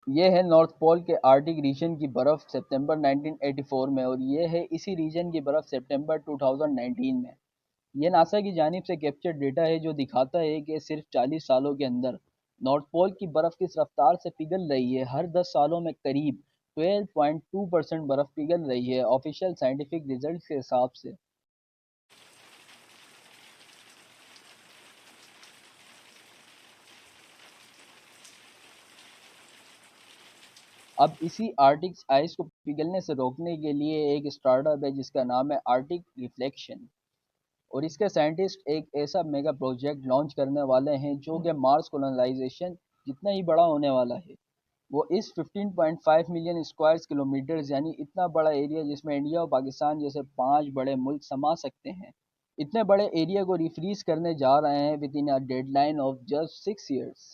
یہ ہے نارتھ پول کے آرکٹک ریجن کی برف ستمبر 1984 میں، اور یہ ہے اسی ریجن کی برف ستمبر 2019 میں۔ یہ ناسا کی جانب سے کیپچر ڈیٹا ہے جو دکھاتا ہے کہ صرف 40 سالوں کے اندر نارتھ پول کی برف کس رفتار سے پگھل رہی ہے۔ ہر 10 سالوں میں قریب 12.2% برف پگھل رہی ہے آفیشیل سائنٹیفک ریزلٹس کے حساب سے۔ اب اسی آرکٹک آئس کو پگھلنے سے روکنے کے لیے ایک اسٹارٹ اپ ہے جس کا نام ہے آرکٹک ریفلیکشن، اور اس کے سائنٹسٹ ایک ایسا میگا پروجیکٹ لانچ کرنے والے ہیں جو کہ مارس کولونائزیشن جتنا ہی بڑا ہونے والا ہے۔ وہ اس 15.5 ملین اسکوائر کلومیٹرز یعنی اتنا بڑا ایریا جس میں انڈیا اور پاکستان جیسے 5 بڑے ملک سما سکتے ہیں، اتنے بڑے ایریا کو ریفریز کرنے جا رہے ہیں within a deadline of just 6 years.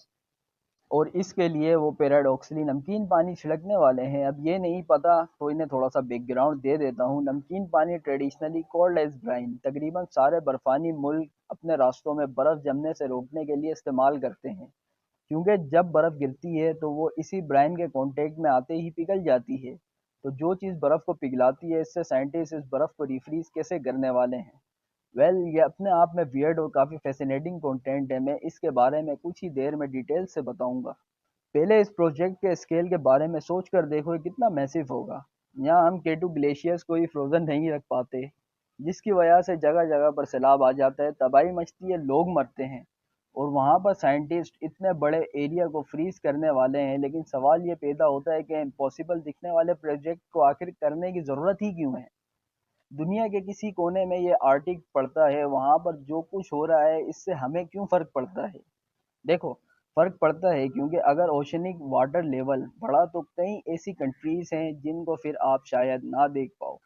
اور اس کے لیے وہ پیراڈاکسلی نمکین پانی چھڑکنے والے ہیں۔ اب یہ نہیں پتا تو انہیں تھوڑا سا بیک گراؤنڈ دے دیتا ہوں۔ نمکین پانی ٹریڈیشنلی کولڈ ایز برائن تقریباً سارے برفانی ملک اپنے راستوں میں برف جمنے سے روکنے کے لیے استعمال کرتے ہیں، کیونکہ جب برف گرتی ہے تو وہ اسی برائن کے کانٹیکٹ میں آتے ہی پگھل جاتی ہے۔ تو جو چیز برف کو پگھلاتی ہے، اس سے سائنٹسٹ اس برف کو ریفریز کیسے کرنے والے ہیں؟ یہ اپنے آپ میں ویئرڈ اور کافی فیسینیٹنگ کنٹینٹ ہے۔ میں اس کے بارے میں کچھ ہی دیر میں ڈیٹیل سے بتاؤں گا۔ پہلے اس پروجیکٹ کے اسکیل کے بارے میں سوچ کر دیکھو یہ کتنا میسیو ہوگا۔ یہاں ہم کیٹو گلیشیئرز کو ہی فروزن نہیں رکھ پاتے، جس کی وجہ سے جگہ جگہ پر سیلاب آ جاتا ہے، تباہی مچتی ہے، لوگ مرتے ہیں، اور وہاں پر سائنٹسٹ اتنے بڑے ایریا کو فریز کرنے والے ہیں۔ لیکن سوال یہ پیدا ہوتا ہے کہ امپاسبل دکھنے والے پروجیکٹ کو آخر کرنے کی ضرورت ہی کیوں ہے؟ دنیا کے کسی کونے میں یہ آرٹک پڑتا ہے، وہاں پر جو کچھ ہو رہا ہے اس سے ہمیں کیوں فرق پڑتا ہے؟ دیکھو، فرق پڑتا ہے کیونکہ اگر اوشنک واٹر لیول بڑھا تو کئی ایسی کنٹریز ہیں جن کو پھر آپ شاید نہ دیکھ پاؤ۔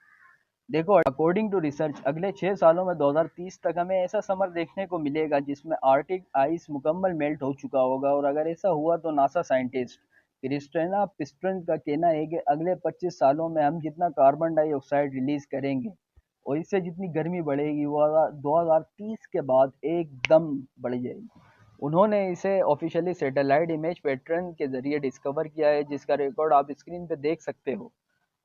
دیکھو، اکارڈنگ ٹو ریسرچ اگلے 6 سالوں میں 2030 تک ہمیں ایسا سمر دیکھنے کو ملے گا جس میں آرکٹک آئس مکمل میلٹ ہو چکا ہوگا، اور اگر ایسا ہوا تو ناسا سائنٹسٹ کرسٹینا پسٹن کا کہنا ہے کہ اگلے 25 سالوں میں ہم جتنا کاربن ڈائی آکسائڈ ریلیز کریں گے اور اس سے جتنی گرمی بڑھے گی وہ 2030 کے بعد ایک دم بڑھ جائے گی۔ انہوں نے اسے آفیشیلی سیٹلائٹ امیج پیٹرن کے ذریعے ڈسکور کیا ہے جس کا ریکارڈ آپ اسکرین پہ دیکھ سکتے ہو۔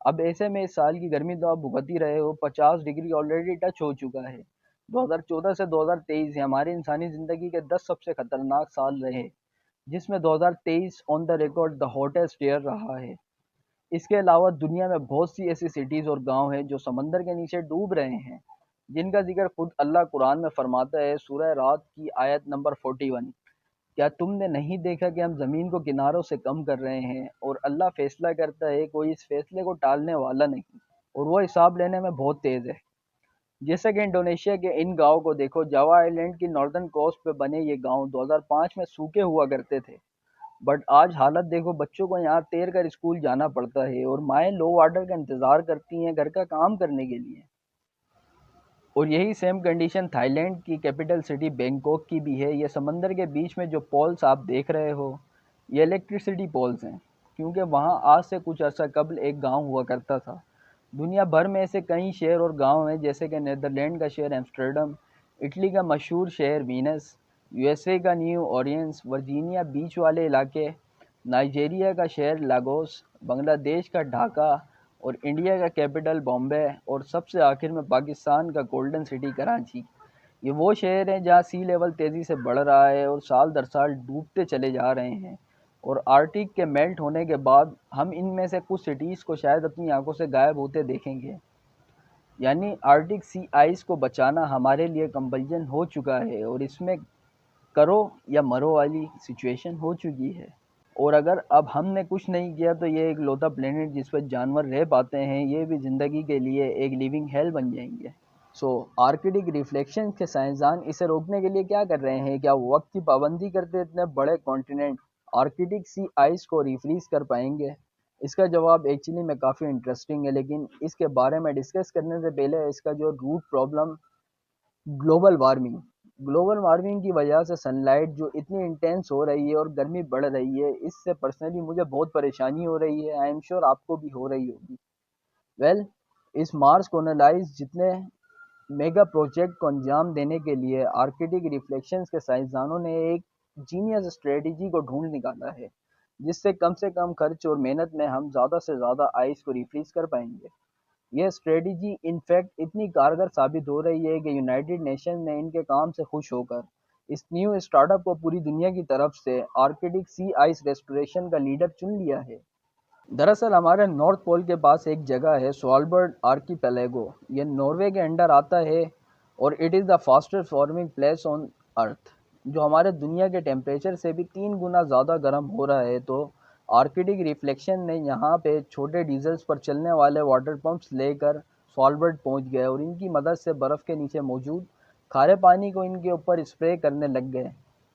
اب ایسے میں اس سال کی گرمی تو آپ بھگت رہے ہو، 50 ڈگری آلریڈی ٹچ ہو چکا ہے۔ 2014 سے 2023 ہماری انسانی زندگی کے 10 سب سے خطرناک سال رہے، جس میں 2023 آن the record the hottest year رہا ہے۔ اس کے علاوہ دنیا میں بہت سی ایسی سٹیز اور گاؤں ہیں جو سمندر کے نیچے ڈوب رہے ہیں، جن کا ذکر خود اللہ قرآن میں فرماتا ہے، سورہ رات کی آیت نمبر 41۔ کیا تم نے نہیں دیکھا کہ ہم زمین کو کناروں سے کم کر رہے ہیں، اور اللہ فیصلہ کرتا ہے، کوئی اس فیصلے کو ٹالنے والا نہیں، اور وہ حساب لینے میں بہت تیز ہے۔ جیسے کہ انڈونیشیا کے ان گاؤں کو دیکھو، جاوا آئی لینڈ کی ناردرن کوسٹ پہ بنے یہ گاؤں 2005 میں سوکھے ہوا کرتے تھے، بٹ آج حالت دیکھو، بچوں کو یہاں تیر کر اسکول جانا پڑتا ہے، اور مائیں لو واٹر کا انتظار کرتی ہیں گھر کا کام کرنے کے لیے۔ اور یہی سیم کنڈیشن تھائی لینڈ کی کیپٹل سٹی بینکاک کی بھی ہے۔ یہ سمندر کے بیچ میں جو پولز آپ دیکھ رہے ہو، یہ الیکٹریسٹی پولز ہیں، کیونکہ وہاں آج سے کچھ عرصہ قبل ایک گاؤں ہوا کرتا تھا۔ دنیا بھر میں ایسے کئی شہر اور گاؤں ہیں، جیسے کہ نیدرلینڈ کا شہر ایمسٹرڈم، اٹلی کا مشہور شہر وینس، یو ایس اے کا نیو اورینس، ورجینیا بیچ والے علاقے، نائجیریا کا شہر لاگوس، بنگلہ دیش کا ڈھاکہ، اور انڈیا کا کیپٹل بامبے، اور سب سے آخر میں پاکستان کا گولڈن سٹی کراچی۔ یہ وہ شہر ہیں جہاں سی لیول تیزی سے بڑھ رہا ہے اور سال در سال ڈوبتے چلے جا رہے ہیں، اور آرکٹک کے میلٹ ہونے کے بعد ہم ان میں سے کچھ سٹیز کو شاید اپنی آنکھوں سے غائب ہوتے دیکھیں گے۔ یعنی آرکٹک سی آئس کو بچانا ہمارے لیے کمپلجن ہو چکا ہے، اور اس میں کرو یا مرو والی سچویشن ہو چکی ہے۔ اور اگر اب ہم نے کچھ نہیں کیا تو یہ ایک لوتا پلینٹ جس پر جانور رہ پاتے ہیں، یہ بھی زندگی کے لیے ایک لیونگ ہیل بن جائیں گے۔ سو آرکٹک ریفلیکشن کے سائنسدان اسے روکنے کے لیے کیا کر رہے ہیں؟ کیا وہ وقت کی پابندی کرتے اتنے بڑے کانٹیننٹ آرکٹک سی آئس کو ریفریز کر پائیں گے؟ اس کا جواب ایکچولی میں کافی انٹرسٹنگ ہے، لیکن اس کے بارے میں ڈسکس کرنے سے پہلے اس کا جو root problem global warming, global warming کی وجہ سے سن لائٹ جو اتنی انٹینس ہو رہی ہے اور گرمی بڑھ رہی ہے، اس سے پرسنلی مجھے بہت پریشانی ہو رہی ہے، آئی ایم شیور آپ کو بھی ہو رہی ہوگی۔ ویل اس مارس کولونائز جتنے میگا پروجیکٹ کو انجام دینے کے لیے آرکٹک ریفلیکشنز کے سائنسدانوں نے ایک جینیس اسٹریٹجی کو ڈھونڈ نکالا ہے، جس سے کم خرچ اور محنت میں ہم زیادہ سے زیادہ آئس کو ریفریز کر پائیں گے۔ یہ اسٹریٹجی انفیکٹ اتنی کارگر ثابت ہو رہی ہے کہ یونائٹڈ نیشن نے ان کے کام سے خوش ہو کر اس نیو اسٹارٹ اپ کو پوری دنیا کی طرف سے آرکٹک سی آئس ریسٹوریشن کا لیڈر چن لیا ہے۔ دراصل ہمارے نارتھ پول کے پاس ایک جگہ ہے سوالبرڈ آرکیپیلاگو، یہ ناروے کے انڈر آتا ہے اور it is the fastest warming place on earth, جو ہمارے دنیا کے ٹیمپریچر سے بھی 3 گنا زیادہ گرم ہو رہا ہے۔ تو آرکٹک ریفلیکشن نے یہاں پہ چھوٹے ڈیزلز پر چلنے والے واٹر پمپس لے کر سوالبرڈ پہنچ گئے اور ان کی مدد سے برف کے نیچے موجود کھارے پانی کو ان کے اوپر اسپرے کرنے لگ گئے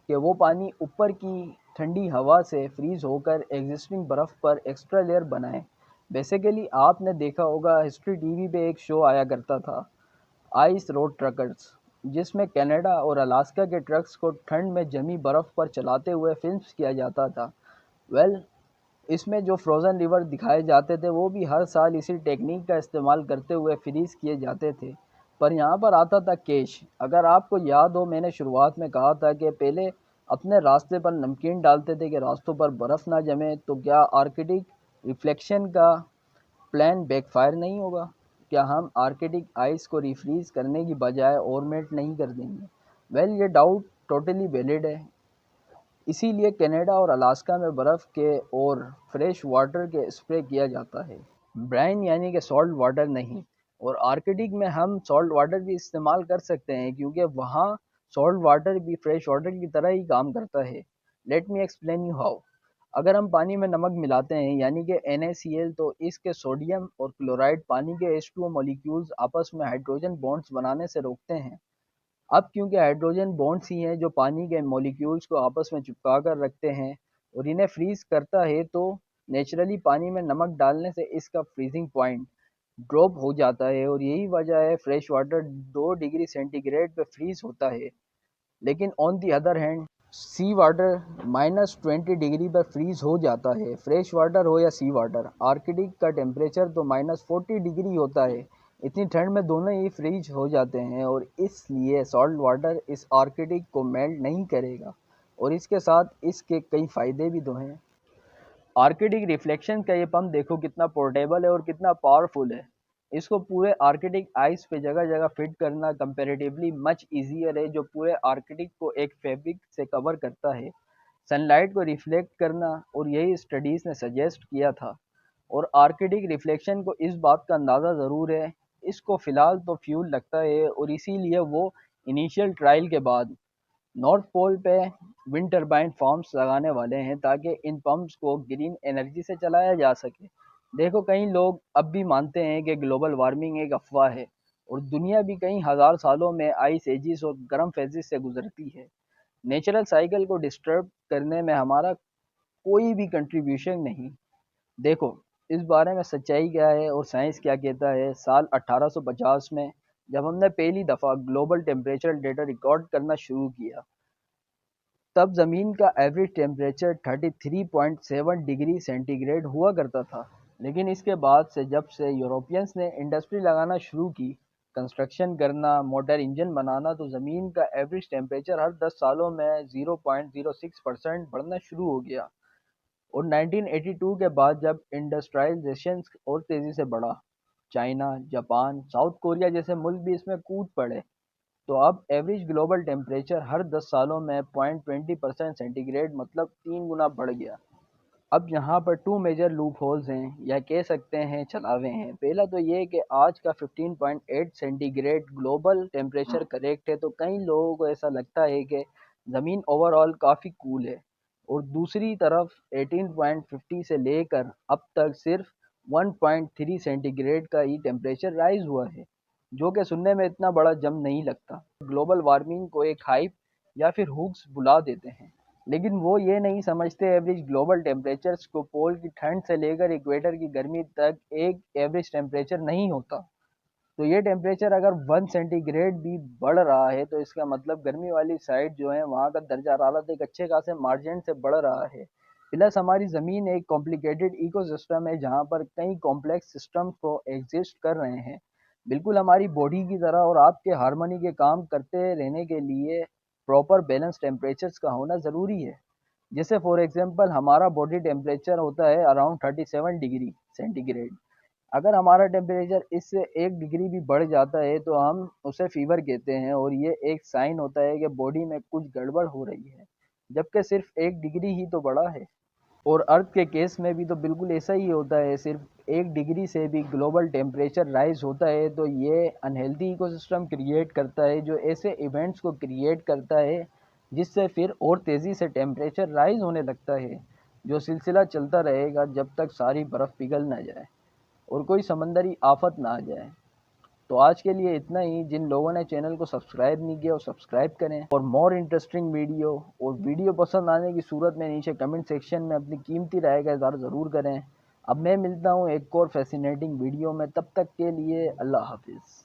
کہ وہ پانی اوپر کی ٹھنڈی ہوا سے فریز ہو کر ایگزسٹنگ برف پر ایکسٹرا لیئر بنائیں۔ بیسیکلی آپ نے دیکھا ہوگا ہسٹری ٹی وی پہ ایک شو آیا کرتا تھا آئس روڈ ٹرکرز، جس میں کینیڈا اور الاسکا کے ٹرکس کو ٹھنڈ میں جمی برف پر چلاتے ہوئے فلمز کیا جاتا تھا۔ اس میں جو فروزن ریور دکھائے جاتے تھے وہ بھی ہر سال اسی ٹیکنیک کا استعمال کرتے ہوئے فریز کیے جاتے تھے۔ پر یہاں پر آتا تھا کیش، اگر آپ کو یاد ہو میں نے شروعات میں کہا تھا کہ پہلے اپنے راستے پر نمکین ڈالتے تھے کہ راستوں پر برف نہ جمے، تو کیا آرکٹک ریفلیکشن کا پلان بیک فائر نہیں ہوگا؟ کیا ہم آرکٹک آئس کو ریفریز کرنے کی بجائے اور میلٹ نہیں کر دیں گے؟ یہ ڈاؤٹ ٹوٹلی ویلڈ ہے۔ اسی لیے کینیڈا اور الاسکا میں برف کے اور فریش واٹر کے اسپرے کیا جاتا ہے، برائن یعنی کہ سالٹ واٹر نہیں۔ اور آرکٹک میں ہم سالٹ واٹر بھی استعمال کر سکتے ہیں کیونکہ وہاں سالٹ واٹر بھی فریش واٹر کی طرح ہی کام کرتا ہے۔ Let me explain you how. اگر ہم پانی میں نمک ملاتے ہیں یعنی کہ NaCl، تو اس کے سوڈیم اور کلورائڈ پانی کے H2O مولیکیولز آپس میں ہائیڈروجن بانڈز بنانے سے روکتے ہیں۔ اب کیونکہ ہائیڈروجن بانڈز ہی ہیں جو پانی کے مولیکیولز کو آپس میں چپکا کر رکھتے ہیں اور انہیں فریز کرتا ہے، تو نیچرلی پانی میں نمک ڈالنے سے اس کا فریزنگ پوائنٹ ڈراپ ہو جاتا ہے اور یہی وجہ ہے fresh water 2 degree centigrade پہ فریز ہوتا ہے۔ لیکن on the other hand sea water -20 degree پر فریز ہو جاتا ہے۔ فریش واٹر ہو یا سی واٹر، آرکٹک کا ٹیمپریچر تو -40 ڈگری ہوتا ہے۔ اتنی ٹھنڈ میں دونوں ہی فریز ہو جاتے ہیں اور اس لیے سالٹ واٹر اس آرکٹک کو میلٹ نہیں کرے گا، اور اس کے ساتھ اس کے کئی فائدے بھی تو ہیں۔ آرکٹک ریفلیکشن کا یہ پمپ دیکھو کتنا پورٹیبل ہے اور کتنا پاورفل ہے۔ اس کو پورے آرکٹک آئس پہ جگہ جگہ فٹ کرنا کمپیریٹیولی مچ ایزیئر ہے، جو پورے آرکٹک کو ایک فیبرک سے کور کرتا ہے۔ سن لائٹ کو ریفلیکٹ کرنا، اور یہی اسٹڈیز نے سجیسٹ کیا تھا۔ اور آرکٹک ریفلیکشن کو اس بات کا اندازہ ضرور ہے، اس کو فی الحال تو فیول لگتا ہے اور اسی لیے وہ انیشیل ٹرائل کے بعد نارتھ پول پہ ونڈ ٹربائن فارمز لگانے والے ہیں تاکہ ان پمپس کو گرین انرجی سے چلایا جا سکے۔ دیکھو کئی لوگ اب بھی مانتے ہیں کہ گلوبل وارمنگ ایک افواہ ہے اور دنیا بھی کئی ہزار سالوں میں آئس ایجز اور گرم فیزز سے گزرتی ہے۔ نیچرل سائیکل کو ڈسٹرب کرنے میں ہمارا کوئی بھی کنٹریبیوشن نہیں۔ دیکھو اس بارے میں سچائی کیا ہے اور سائنس کیا کہتا ہے۔ سال 1850 میں جب ہم نے پہلی دفعہ گلوبل ٹیمپریچر ڈیٹا ریکارڈ کرنا شروع کیا، تب زمین کا average temperature 33.7 degree centigrade ہوا کرتا تھا۔ لیکن اس کے بعد سے جب سے یوروپینز نے انڈسٹری لگانا شروع کی، کنسٹرکشن کرنا، موٹر انجن بنانا، تو زمین کا ایوریج ٹیمپریچر ہر 10 سالوں میں 0.06% بڑھنا شروع ہو گیا۔ اور 1982 کے بعد جب انڈسٹرائلائزیشن اور تیزی سے بڑھا، چائنا، جاپان، ساؤتھ کوریا جیسے ملک بھی اس میں کود پڑے، تو اب ایوریج گلوبل ٹیمپریچر ہر 10 سالوں میں 0.20% سینٹی گریڈ مطلب 3 گنا بڑھ گیا۔ اب یہاں پر 2 میجر لوپ ہولز ہیں، یا کہہ سکتے ہیں چھلاوے ہیں۔ پہلا تو یہ کہ آج کا 15.8 centigrade global temperature correct ہے، تو کئی لوگوں کو ایسا لگتا ہے کہ زمین اوور آل کافی کول ہے، اور دوسری طرف 18.50 سے لے کر اب تک صرف 1.3 سینٹی گریڈ کا ہی ٹیمپریچر رائز ہوا ہے، جو کہ سننے میں اتنا بڑا جم نہیں لگتا۔ گلوبل وارمنگ کو ایک ہائپ یا پھر ہوکس بلا دیتے ہیں، لیکن وہ یہ نہیں سمجھتے ایوریج گلوبل ٹیمپریچرز کو پول کی ٹھنڈ سے لے کر ایکویٹر کی گرمی تک ایک ایوریج ٹیمپریچر نہیں ہوتا۔ تو یہ ٹیمپریچر اگر 1 سینٹی گریڈ بھی بڑھ رہا ہے تو اس کا مطلب گرمی والی سائڈ جو ہے وہاں کا درجہ حرارت ایک اچھے خاصے مارجن سے بڑھ رہا ہے۔ پلس ہماری زمین ایک کمپلیکیٹڈ ایکو سسٹم ہے جہاں پر کئی کمپلیکس سسٹمز کو ایگزسٹ کر رہے ہیں، بالکل ہماری باڈی کی طرح، اور آپ کے ہارمونی کے کام کرتے رہنے کے لیے پراپر بیلنس ٹیمپریچرز کا ہونا ضروری ہے۔ جیسے فار ایگزامپل ہمارا باڈی ٹیمپریچر ہوتا ہے اراؤنڈ 37 ڈگری سینٹی گریڈ. اگر ہمارا ٹیمپریچر اس سے 1 ڈگری بھی بڑھ جاتا ہے تو ہم اسے فیور کہتے ہیں، اور یہ ایک سائن ہوتا ہے کہ باڈی میں کچھ گڑبڑ ہو رہی ہے، جبکہ صرف 1 ڈگری ہی تو بڑھا ہے. اور ارتھ کے کیس میں بھی تو بالکل ایسا ہی ہوتا ہے، صرف 1 ڈگری سے بھی گلوبل ٹیمپریچر رائز ہوتا ہے تو یہ انہیلدی ایکو سسٹم کریٹ کرتا ہے، جو ایسے ایونٹس کو کریٹ کرتا ہے جس سے پھر اور تیزی سے ٹیمپریچر رائز ہونے لگتا ہے، جو سلسلہ چلتا رہے گا جب تک ساری برف پگھل نہ جائے اور کوئی سمندری آفت نہ آ جائے. تو آج کے لیے اتنا ہی. جن لوگوں نے چینل کو سبسکرائب نہیں کیا وہ سبسکرائب کریں، اور مور انٹرسٹنگ ویڈیو اور ویڈیو پسند آنے کی صورت میں نیچے کمنٹ سیکشن میں اپنی قیمتی رائے کا اظہار ضرور کریں. اب میں ملتا ہوں ایک اور فیسینیٹنگ ویڈیو میں، تب تک کے لیے اللہ حافظ.